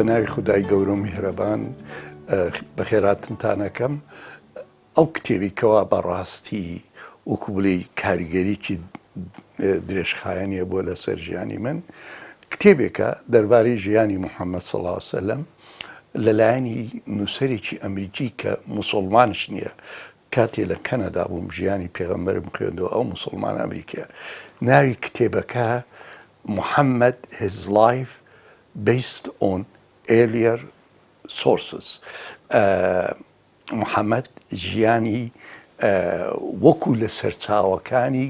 بناوی خدای گەورە و میهرەبان بەخێراتنتانەکەم ئەو کتێبی کەوا بەڕاستی وەکو بڵێ کاریگەریکی درێژخایەنیە بۆ لەسەر ژیانی من کتێبێکە دەربارەی ژیانی محەممەد صلی الله علیه وسلم لەلایەنی نووسەرێکی ئەمریکی کە موسڵمانش نییە کاتێ لە کەنەدا بووم ژیانی پێغەمبەرم خوێندەوە ئەو موسڵمان ئەمریکیە ناوی کتێبەکە Muhammad his life based on earlier sources محەممەد ژیانی وەکو لە سەرچاوەکانی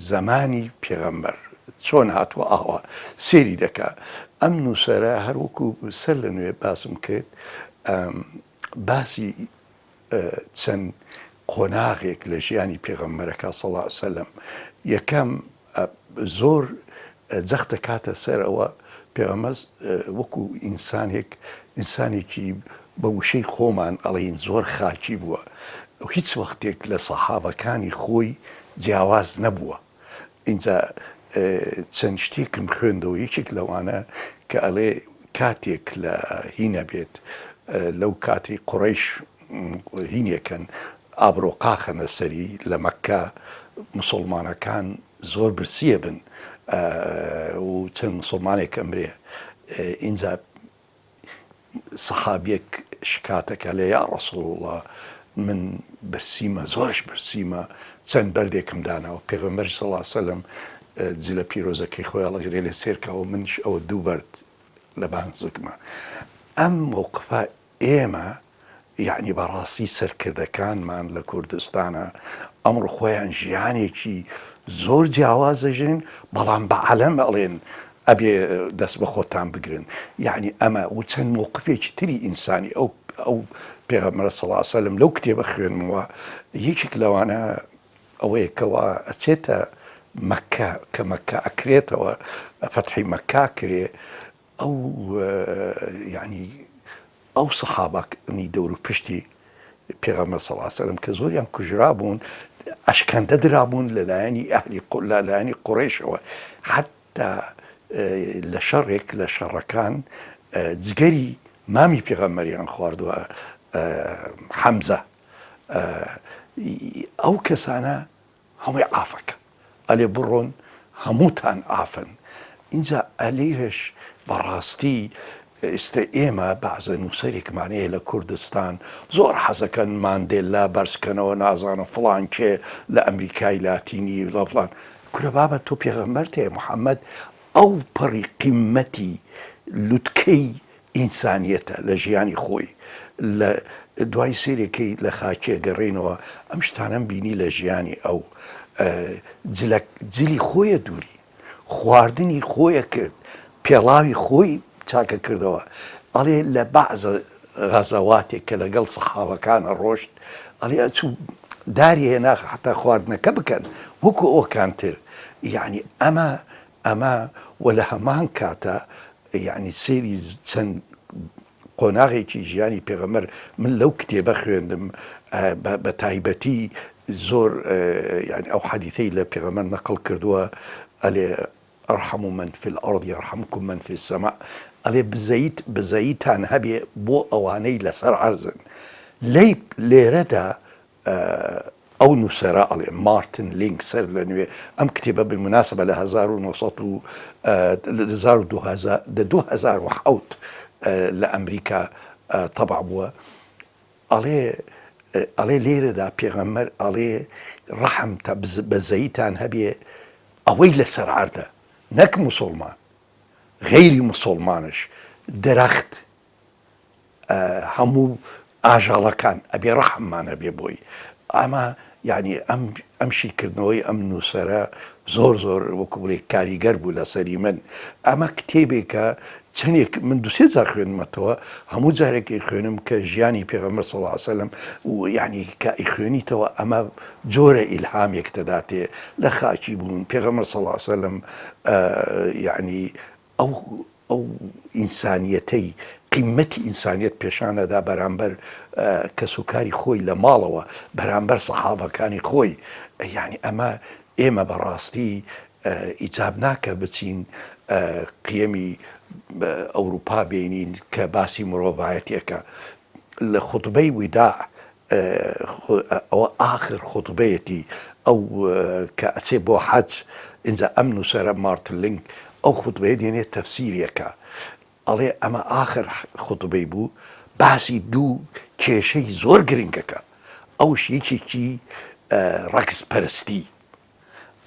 زەمانی پێغەمبەر چۆن هاتووە ئاوا سێری دەکا ئەم نووسەرە هەر وەکو سەر لە نوێ باسم کرد باسی چەند قۆناغێک لە ژیانی پێغەمبەرەکە صلی الله علیه وسلم یەکەم زۆر جەختە کاتە سەرەوە پێغەمبەر وەکو ئینسانێکی بە وشەی خۆمان ئەڵێن زۆر خاکی بووە هیچ وەختێک لە سەحابەکانی خۆی جیاواز نەبووە اینجا چەند شتێکم خوێندەوە یەکێک لەوانە کە ئەڵێ کاتێک لە هینە بێت لەو کاتی قوڕەیش هینێکن ئابرۆقا خەنە سەری لە مەککە موسڵمانەکان زۆر برسیە بن و چەند موسڵمانێک ئەمرێ اینجا سەحابیەک شکاتەکە لە یا ڕەسوڵ الله من برسیمە زۆرش برسیمە چەند بەردێکم دانەوە پێغەمبەر صلی الله علیه وسلم جلە پیرۆزەکەی خۆی هەڵەگرێ لێ سێرکەوە منش ئەوە دوو بەرد لە بانزوکمە ئەم موقفە ئێمە یعنی بەڕاستی سەرکردەکانمان لە کوردستانە ئەمڕۆ خۆیان ژیانێکی زۆر جیاوازەژین بەڵام بە عەلەم ئەڵێن ئەبێ دەست بە خۆتان بگرن یعنی ئەمە و چەند موقفێکی تری ئینسانی ئەو پێغەمبەر صلی الله علیه وسلم لەو کتێبە خوێنمەوە یەکێک لەوانە ئەوەیەکەوە ئەچێتە مەککە کە مەککە ئەکرێتەوە فەتحی مەککا کرێ ئەو یعنی ئەو سەحابەکانی دەور و پشتی پێغەمبەر صلی الله علیه وسلم کە زۆریان کوژرا بوون ئەشکەندە درابوون لەلایەنی ئەهلی لەلایەنی قوڕیشەوە حتا لە شەڕێک لە شەڕەکان جگەری مامی پێغەمبەریان خواردووە حەمزە ئەو کەسانە هەمووی ئافەکە ئەلێ بڕۆن هەمووتان ئافن اینجا ئەلێرش بەڕاستی ئێستا ئێمە بەعزە نووسەرێکمانەیە لە کوردستان زۆر حەزەکەن ماندێلا بەرزکەنەوە نازانە فڵان کێ لە ئەمریکای لاتینی لە فڵان کورە بابە تۆ پێغەمبەر تێ محەممەد ئەو پەڕی قیممەتی لوتکەی ئینسانیەتە لە ژیانی خۆی لە دوای سێرێکی لە خاکێ گەڕێنەوە ئەم شتانەم بینی لە ژیانی ئەو جلی خۆیە دووری خواردنی خۆیە کرد پێڵاوی خۆی چاکە کردەوە ئەڵێ لە بەعزە غەزەواتێک کە لەگەڵ سەحابەکانە ڕۆشت ئەڵێ ئەچوو داری هێنا حتا خواردنەکە بکەن وەکو ئەوکانتر یعنی ئەمە وە لە هەمان کاتە یعنی سێری چەند قۆناغێکی ژیانی پێغەمبەر من لەو کتێبە خوێندم بە تایبەتی زۆر یعنی ئەو حەدیثەی لە پێغەمبەر نەقڵ کردووە ئەلێ ئەرحەموا من فی الأرض یەرحەمکم من فی السەما ئەلێ بزەییتان هەبێ بۆ ئەوانەی لەسەر عەرزن لێرەدا ئەو نووسەرە ئەڵێ مارتن لینک سەر لە نوێ ئەم کتێبە بالمناسبە لە 2007 لە ئەمریکا تەبع بووە ئەڵێ لێرەدا پێغەمبەر ئەڵێ ڕەحمتە بەزەییتان هەبێ ئەوەی لەسەر عەردە نەک موسڵمان غەیری موسڵمانش دەرەخت هەموو ئاژەڵەکان ئەبێ ڕەحممان هەبێ بۆی ئەمە یعنی ئەم شیکردنەوەی ئەم نووسەرە زۆر وەکو بڵێ کاریگەر بوو لەسەری من ئەمە کتێبێکە چەندێک من دوسێ جار خوێنمەتەوە هەموو جارێکی خوێنم کە ژیانی پێغەمبەر صلی الله علیه وسلم و یعنی کە ئەیخوێنیتەوە ئەمە جۆرە ئیلهامێک دەداتێ لە خاکی بوون پێغەمبەر صلی الله علیه وسلم یعنی ئەو ئینسانیەتەی قیممەتی ئینسانیەت پێشانەدا بەرامبەر کەسوکاری خۆی لە ماڵەوە بەرامبەر سەحابەکانی خۆی یعنی ئەمە ئێمە بەڕاستی ئیجاب ناکە بچین قیەمی ئەوروپا بینین کە باسی مرۆڤایەتێکە لە خوتبەی ویدا ئەوە ئاخر خوتبەیەتی ئەو کە ئەچێ بۆ حەج ئینجا ئەم نووسەرە مارتن ئەو خوتبەیە دێنێت تەفسیرێکە ئەڵێ ئەمە ئاخر خوتبەی بوو باسی دوو کێشەی زۆر گرنگەکە ئەوش یەکێکی ڕەقسپەرستی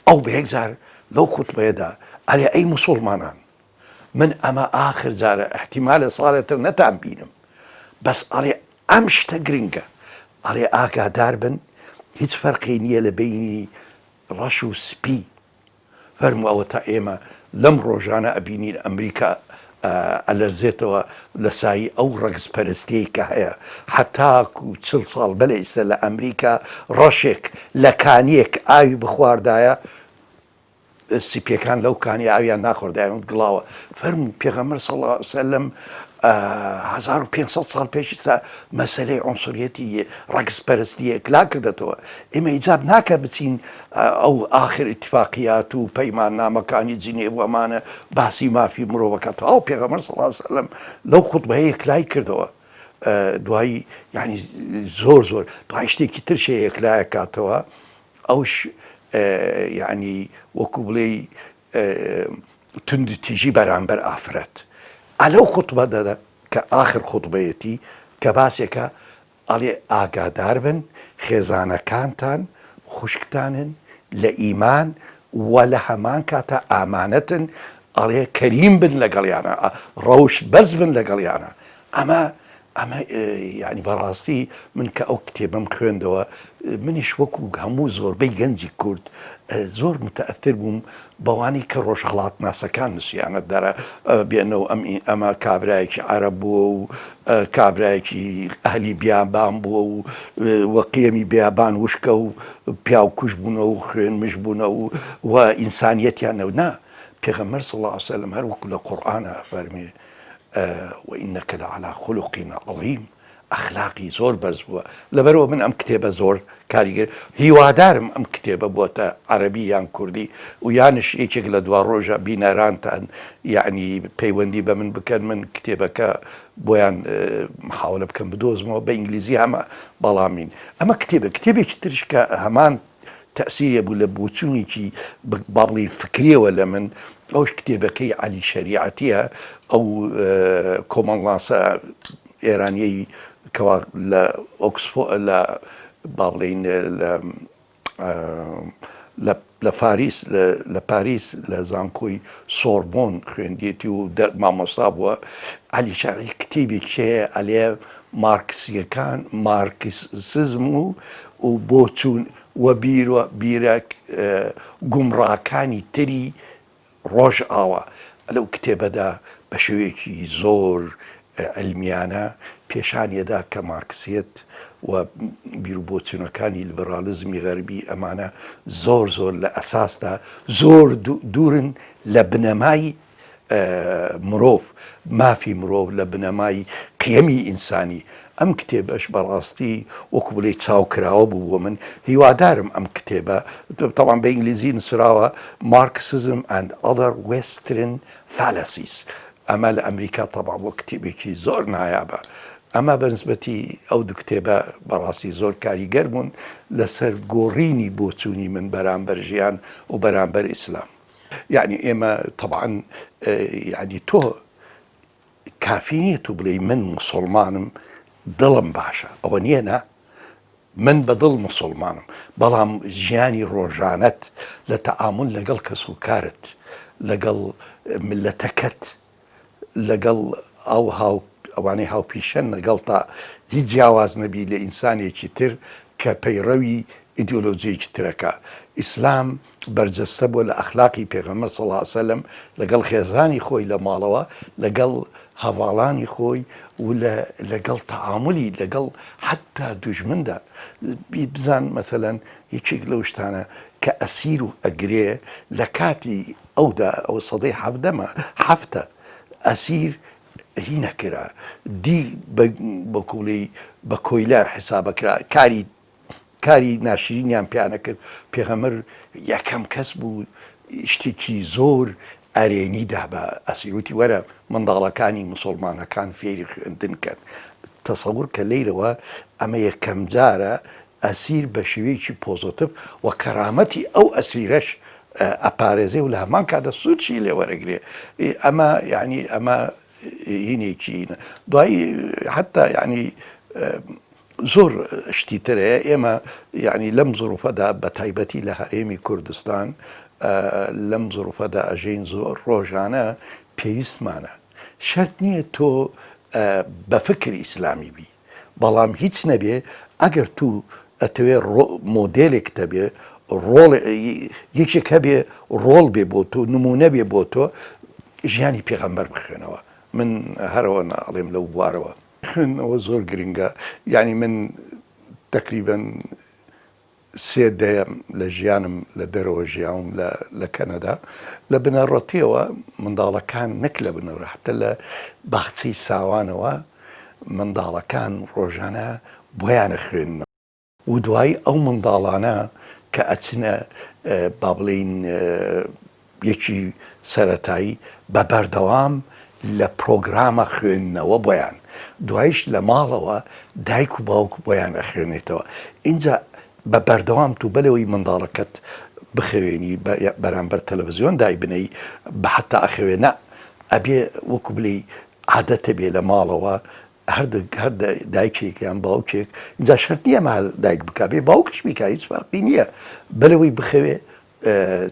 ئەو بەیەکجار لەو خوتبەیەدا ئەلێ ئەی موسڵمانان من ئەمە ئاخر جارە احتیمالە ساڵێتر نەتان بینم بەس ئەڵێ ئەم شتە گرنگە ئەڵێ ئاگادار بن هیچ فەرقی نییە لە بینی ڕەش و سپی فەرموو ئەوە تا ئێمە لەم ڕۆژانە ئەبینین ئەمریکا ئەلەرزێتەوە لە سایی ئەو ڕەگزپەرستەی کە هەیە حتاکو 40 ساڵ بەلە ئێستا لە ئەمریکا ڕەشێک لە کانیەک ئاوی بخواردایە سیپیەکان لەو کانی ئاویان ناخۆردایە گڵاوە فەرموو پێغەمبەر صلی الله علیه وسلم 1500 ساڵ پێش ئێستا مەسەلەی عونسوریەتی ڕەگزپەرستی ئێکلا کردێتەوە ئێمە ئیجاب ناکە بچین ئەو ئاخر ئیتفاقیات و پەیمان نامەکانی جنێڤ و ئەمانە باسی مافی مرۆڤەکەتەوە ئەو پێغەمبەر صلی الله علیه وسلم لەو خوتبەیە ئێکلای کردەوە دوایی یعنی زۆر دوای شتێکی ترشێ ئێکلایە کاتەوە ئەوش یعنی وەکو بڵێ توندی تیژی بەرامبەر ئافرەت ئەلەو خوتبە دەدا کە ئاخر خوتبەیەتی کە باسێکە ئەڵێ ئاگادار بن خێزانەکانتان خوشکتانن لە ئیمان و لە هەمان کاتە ئامانەتن ئەڵێ کەریم بن لەگەڵیانە ڕەوش بەرز بن لەگەڵیانە ئەمە یعنی بەڕاستی من کە ئەو کتێبم خوێندەوە منیش وەکو هەموو زۆربەی گەنجی کورد زۆر متەئەثر بووم بەوانی کە ڕۆژهەڵات ناسەکان نووسیانە دەرە بێنەوە ئەمە کابرایەکی عەرەب بووە و کابرایەکی ئەهلی بیابان بووە و وەقیەمی بیابان وشکە و پیاو کوش بوونەوە و خوێنمش بوونەوە و ئینسانیەتیانە نا پێغەمبەر صلی الله علیه وسلم هەر وەکو لە قورئانە فەرمێ وإنك لعلى خلق عظيم ئەخلاقی زۆر بەرز بووە لەبەرەوە من ئەم کتێبە زۆر کاریگەر هیوادارم ئەم کتێبە بووەتە عەرەبی یان کوردی و یانش یەکێک لە دوا ڕۆژە بینەرانتان یعنی پەیوەندی بە من بکەن من کتێبەکە بۆیان محاولە بکەم بدۆزمەوە بە ئینگلیزی هەمە بەڵامین ئەمە کتێبێکی ترش کە هەمان تەسیرێ بوو لە بۆچوونێکی با بڵێن فکریەوە لە من ئەوش کتێبەکەی عەلی شەریعەتیە ئەو کۆمەڵانسە ئێرانیەی کەوا لە ئۆکسفۆرد لە با بڵێن لە پاریس لە زانکۆی سۆربۆن خوێندێتی و مامۆستا بووە عەلی شەریعەتی کتێبێکیەیە ئەلێ مارکسیەکان مارکسیزم و بۆچوون و بیرە گومڕاکانی تری ڕۆژ ئاوە لەو کتێبەدا بە شێوەیەکی زۆر علمیانە پێشانیەدا کە مارکسیەت و بیرروبۆچوونەکانی لیبرالیزمی غەربی ئەمانە زۆر لە ئەساسدا زۆر دوورن لە بنەمای مرۆڤ مافی مرۆڤ لە بنەمای قیەمی ئینسانی ئەم کتێبەش بەڕاستی وەکو بڵێ چاوکراوە بوو بۆ من هیوادارم ئەم کتێبە تەڵام بە ئینگلیزی نووسراوە مارکسیزم and other western fallacies ئەمە لە ئەمریکا تەبع بۆ کتێبێکی زۆر نایابە ئەمە بەنسبەتی ئەو دوو کتێبە بەڕاستی زۆر کاریگەر بوون لەسەر گۆڕینی بۆچوونی من بەرامبەر ژیان و بەرامبەر ئیسلام یعنی ئێمە طبعا یعنی تۆ کافی نییە تو بڵێ من موسڵمانم دڵم باشە ئەوە نییە نا من بە دڵ موسڵمانم بەڵام ژیانی ڕۆژانەت لە تەعامل لەگەڵ کەس و کارت لەگەڵ ملەتەکەت لەگەڵ ئەوانەی هاوپیشەن لەگەڵ تا هیچ جیاواز نەبی لە ئینسانێکی تر کە پەیڕەوی ئیدۆلۆجیەکی ترەکە ئیسلام بەرجەستە بووە لە ئەخلاقی پێغەمبەر صلی الله علیه وسلم لەگەڵ خێزانی خۆی لە ماڵەوە لەگەڵ هەواڵانی خۆی و لەگەڵ تەعاملی لەگەڵ حتا دوژمندا بزان مەسەلەن یەکێک لەو شتانە کە ئەسیر و ئەگرێ لە کاتی ئەودا ئەو سەدەی حەفتە ئەسیر هی نەکرا دی بەکوڵی بە کۆیلە حسابەکرا کاری ناشرینیان پیانە کرد پێغەمبەر یەکەم کەس بوو شتێکی زۆر ئەرێنیدا بە ئەسیروتی وەرە منداڵەکانی مسلمانەکان فێری خوێندن کرد. تەسەور کە لەیرەوە ئەمە یەکەم جارە ئەسیر بە شێوەیەکی پۆزتیڤ و کەرامەتی ئەو ئەسیرەش ئەپارێزێ و لە هەمان کاتە سوودشی لێ وەرەگرێ. ئەمە یعنی ئەمە هینێکی دوایی حتا یعنی زۆر شتی ترەیە. ئێمە یعنی لەم زۆرفەدا بە تایبەتی لە هەرێمی کوردستان لەم زۆرفەدا ئەژین زۆر ڕۆژانە پێویستمانە. شەرت نییە تۆ بە فکر ئیسلامی بی، بەڵام هیچ نەبێ ئەگەر تو ئەتەوێ مۆدێلێک دەبێ یەکێک هەبێ ڕۆڵ بێ بۆ تۆ، نمونە بێ بۆ تۆ، ژیانی پێغەمبەر بخوێنەوە. من هەرەوە ناڵێم لەو بوارەوە خوێندنەوە زۆر گرنگە. یعنی من تقریبەن 3 دەیەم لە ژیانم لە دەرەوە ژیاوم لە کەنەدا. لە بنەڕەتیەوە منداڵەکان نەک لە بنەڕە، حتى لە باخچەی ساوانەوە منداڵەکان ڕۆژانە بۆیانە خوێندنەوە و دوایی ئەو منداڵانە کە ئەچنە با بڵێین یەکی سەرەتایی بە بەردەوام لە پرۆگرامە خوێندنەوە بۆیان، دوایش لە ماڵەوە دایک و باوک بۆیان ئەخوێنێتەوە. اینجا بە بەردەوام تو بەلەوەی منداڵەکەت بخوێنی بەرامبەر تەلەڤیزیۆن دای بنەی بە حتا ئەخوێنە ئەبێ وەکو بڵێ عادەتە بێ لە ماڵەوە هەر دایکێک یان باوکێک. اینجا شەرت نییە مە دایک بکا بێ باوکش بیکا، هیچ فەرقی نییە. بەلەوەی بخەوێ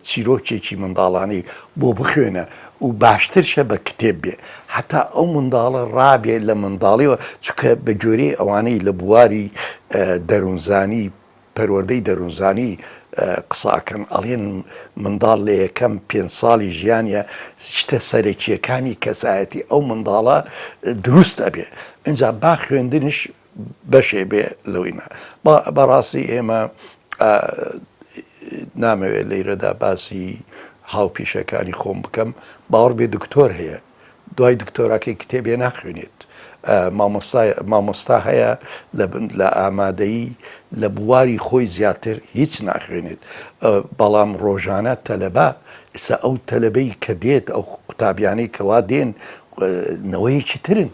چیرۆکێکی منداڵانەی بۆ بخوێنە و باشترشە بە کتێب بێ، حتا ئەو منداڵە ڕابێ لە منداڵیەوە، چکە بە گوێرەی ئەوانەی لە بواری دەروونزانی پەروەردەی دەروونزانی قساکەن ئەڵێن منداڵ لە یەکەم 5 ساڵی ژیانە شتە سەرەکیەکانی کەسایەتی ئەو منداڵە دروست ئەبێ. اینجا با خوێندنش بەشێ بێ لەوەیە. بەڕاستی ئێمە نامەوێت لەیرەدا باسی هاوپیشەکانی خۆم بکەم، باوەڕ بێ دکتۆر هەیە، دوای دکتۆراکەی کتێبێ ناخوێنێت، مامۆستا هەیە لە ئامادەیی لە بواری خۆی زیاتر هیچ ناخوێنێت، بەڵام ڕۆژانە تەلەبە ئێستا ئەو تەلەبەی کە دێت ئەو قوتابیانەی کەوا دێن نەوەیەکی ترن،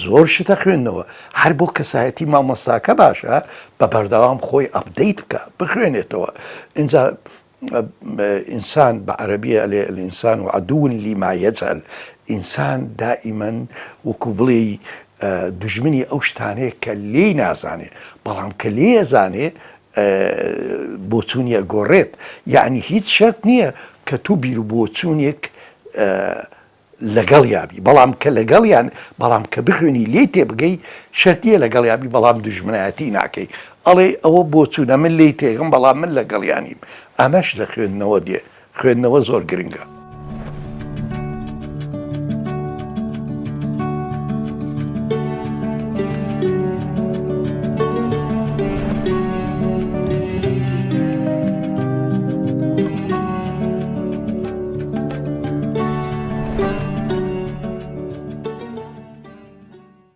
زۆر شتە خوێندنەوە. هەر بۆ کەسایەتی مامۆستاکە باشە بە بەردەوام خۆی ئەپدەیت بکە بخوێنێتەوە. اینجا ئینسان بە عەرەبیە ئەلێ الئینسان عەدوٌ لیما یەجهل، ئینسان دائیمەن وەکو بڵێ دژمنی ئەو شتانەیە کە لێی نازانێ، بەڵام کە لێ ئەزانێ بۆچوونیە گۆڕێت. یعنی هیچ شەرت نییە کە تو بیر و بۆچوونێک لەگەڵ یابی، بەڵام کە لەگەڵیان بەڵام کە بخوێنی لێ تێبگەی شەرتیە لەگەڵ یابی، بەڵام دژمنایەتی ناکەی. ئەڵێ ئەوە بۆچوونە من لێی تێگەم بەڵام من لەگەڵیانیم. ئەمەش لە خوێندنەوە دێ. خوێندنەوە زۆر گرنگە.